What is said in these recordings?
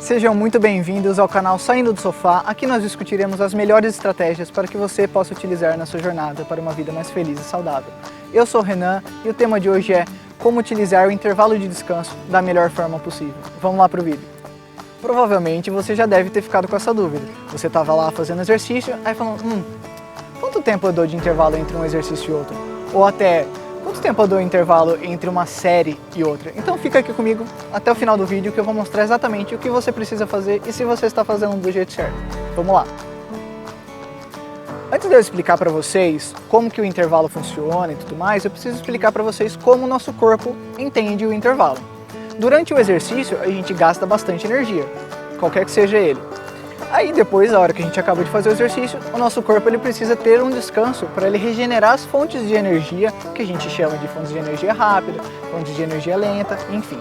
Sejam muito bem-vindos ao canal Saindo do Sofá. Aqui nós discutiremos as melhores estratégias para que você possa utilizar na sua jornada para uma vida mais feliz e saudável. Eu sou o Renan e o tema de hoje é como utilizar o intervalo de descanso da melhor forma possível. Vamos lá para o vídeo. Provavelmente você já deve ter ficado com essa dúvida. Você estava lá fazendo exercício, aí falando, quanto tempo eu dou de intervalo entre um exercício e outro? Ou até, quanto tempo eu dou intervalo entre uma série e outra? Então fica aqui comigo até o final do vídeo que eu vou mostrar exatamente o que você precisa fazer e se você está fazendo do jeito certo. Vamos lá! Antes de eu explicar para vocês como que o intervalo funciona e tudo mais, eu preciso explicar para vocês como o nosso corpo entende o intervalo. Durante o exercício, a gente gasta bastante energia, qualquer que seja ele. Aí depois, na hora que a gente acaba de fazer o exercício, o nosso corpo ele precisa ter um descanso para ele regenerar as fontes de energia, que a gente chama de fontes de energia rápida, fontes de energia lenta, enfim.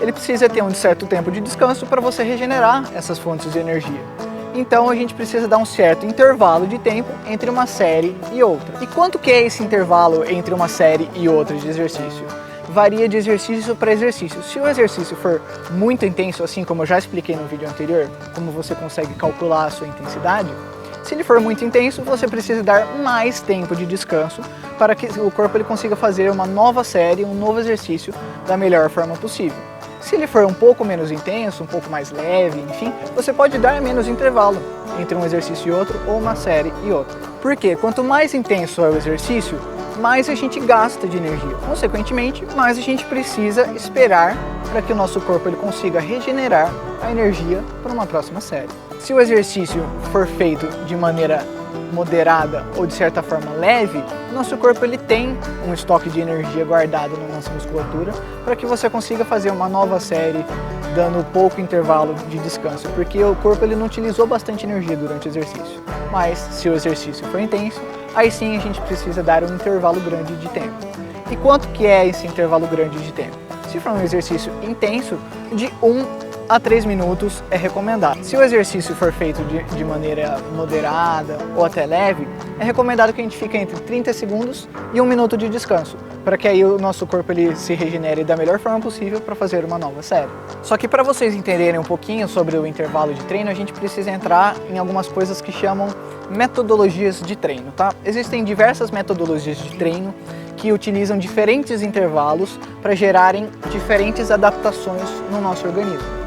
Ele precisa ter um certo tempo de descanso para você regenerar essas fontes de energia. Então a gente precisa dar um certo intervalo de tempo entre uma série e outra. E quanto que é esse intervalo entre uma série e outra de exercício? Varia de exercício para exercício. Se o exercício for muito intenso, assim como eu já expliquei no vídeo anterior, como você consegue calcular a sua intensidade, se ele for muito intenso, você precisa dar mais tempo de descanso para que o corpo ele consiga fazer uma nova série, um novo exercício da melhor forma possível. Se ele for um pouco menos intenso, um pouco mais leve, enfim, você pode dar menos intervalo entre um exercício e outro ou uma série e outra. Porque quanto mais intenso é o exercício, mais a gente gasta de energia. Consequentemente, mais a gente precisa esperar para que o nosso corpo ele consiga regenerar a energia para uma próxima série. Se o exercício for feito de maneira moderada ou de certa forma leve, nosso corpo ele tem um estoque de energia guardado na nossa musculatura para que você consiga fazer uma nova série dando pouco intervalo de descanso, porque o corpo ele não utilizou bastante energia durante o exercício. Mas se o exercício for intenso, aí sim a gente precisa dar um intervalo grande de tempo. E quanto que é esse intervalo grande de tempo? Se for um exercício intenso, de 1 a 3 minutos é recomendado. Se o exercício for feito de maneira moderada ou até leve, é recomendado que a gente fique entre 30 segundos e 1 minuto de descanso, para que aí o nosso corpo ele se regenere da melhor forma possível para fazer uma nova série. Só que para vocês entenderem um pouquinho sobre o intervalo de treino, a gente precisa entrar em algumas coisas que chamam metodologias de treino, tá? Existem diversas metodologias de treino que utilizam diferentes intervalos para gerarem diferentes adaptações no nosso organismo.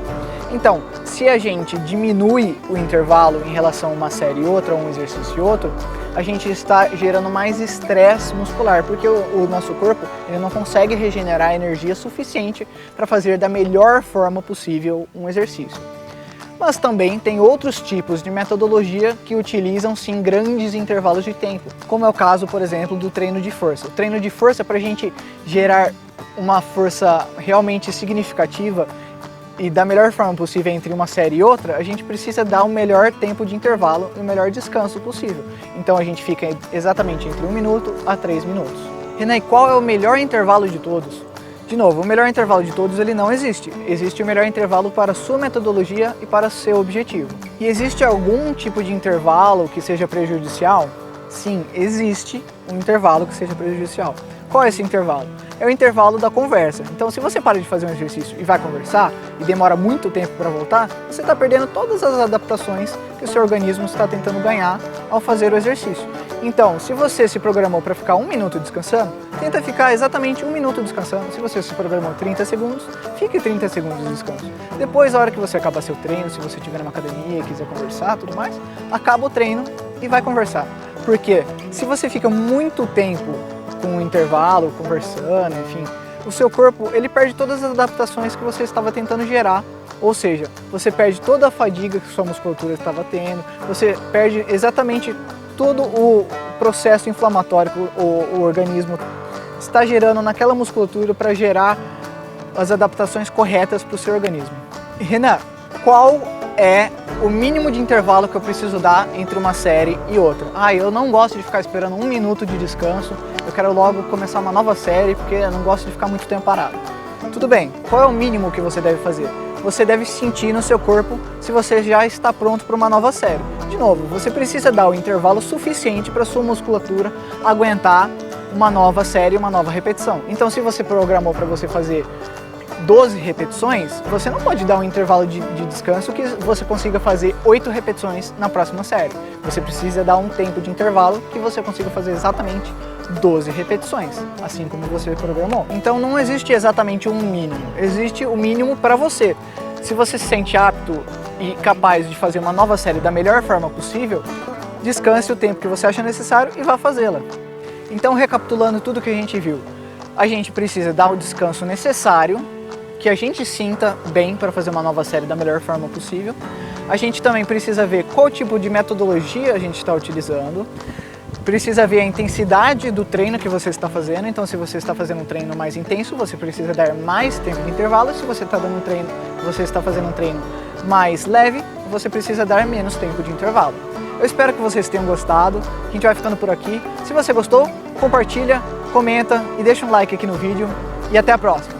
Então, se a gente diminui o intervalo em relação a uma série e outra, ou um exercício e outro, a gente está gerando mais estresse muscular, porque o nosso corpo ele não consegue regenerar energia suficiente para fazer da melhor forma possível um exercício. Mas também tem outros tipos de metodologia que utilizam sim grandes intervalos de tempo, como é o caso, por exemplo, do treino de força. O treino de força, para a gente gerar uma força realmente significativa e da melhor forma possível entre uma série e outra, a gente precisa dar o melhor tempo de intervalo e o melhor descanso possível. Então a gente fica exatamente entre 1 minuto a 3 minutos. Renan, qual é o melhor intervalo de todos? De novo, o melhor intervalo de todos ele não existe. Existe o melhor intervalo para a sua metodologia e para o seu objetivo. E existe algum tipo de intervalo que seja prejudicial? Sim, existe um intervalo que seja prejudicial. Qual é esse intervalo? É o intervalo da conversa. Então, se você para de fazer um exercício e vai conversar e demora muito tempo para voltar, você está perdendo todas as adaptações que o seu organismo está tentando ganhar ao fazer o exercício. Então, se você se programou para ficar 1 minuto descansando, tenta ficar exatamente 1 minuto descansando. Se você se programou 30 segundos, fique 30 segundos de descanso. Depois, a hora que você acabar seu treino, se você estiver numa academia e quiser conversar, tudo mais, acaba o treino e vai conversar. Porque se você fica muito tempo com um intervalo, conversando, enfim, o seu corpo ele perde todas as adaptações que você estava tentando gerar. Ou seja, você perde toda a fadiga que sua musculatura estava tendo, você perde exatamente todo o processo inflamatório que o organismo está gerando naquela musculatura para gerar as adaptações corretas para o seu organismo. Renan, qual é o mínimo de intervalo que eu preciso dar entre uma série e outra? Eu não gosto de ficar esperando 1 minuto de descanso, eu quero logo começar uma nova série porque eu não gosto de ficar muito tempo parado. Tudo bem, qual é o mínimo que você deve fazer? Você deve sentir no seu corpo se você já está pronto para uma nova série. De novo, você precisa dar o intervalo suficiente para a sua musculatura aguentar uma nova série, uma nova repetição. Então, se você programou para você fazer 12 repetições, você não pode dar um intervalo de descanso que você consiga fazer 8 repetições na próxima série. Você precisa dar um tempo de intervalo que você consiga fazer exatamente 12 repetições, assim como você programou. Então não existe exatamente um mínimo, existe o mínimo para você. Se você se sente apto e capaz de fazer uma nova série da melhor forma possível, descanse o tempo que você acha necessário e vá fazê-la. Então, recapitulando tudo que a gente viu, a gente precisa dar o descanso necessário, que a gente sinta bem para fazer uma nova série da melhor forma possível. A gente também precisa ver qual tipo de metodologia a gente está utilizando, precisa ver a intensidade do treino que você está fazendo. Então, se você está fazendo um treino mais intenso, você precisa dar mais tempo de intervalo. Se você está fazendo um treino mais leve, você precisa dar menos tempo de intervalo. Eu espero que vocês tenham gostado. A gente vai ficando por aqui. Se você gostou, compartilha, comenta e deixa um like aqui no vídeo. E até a próxima!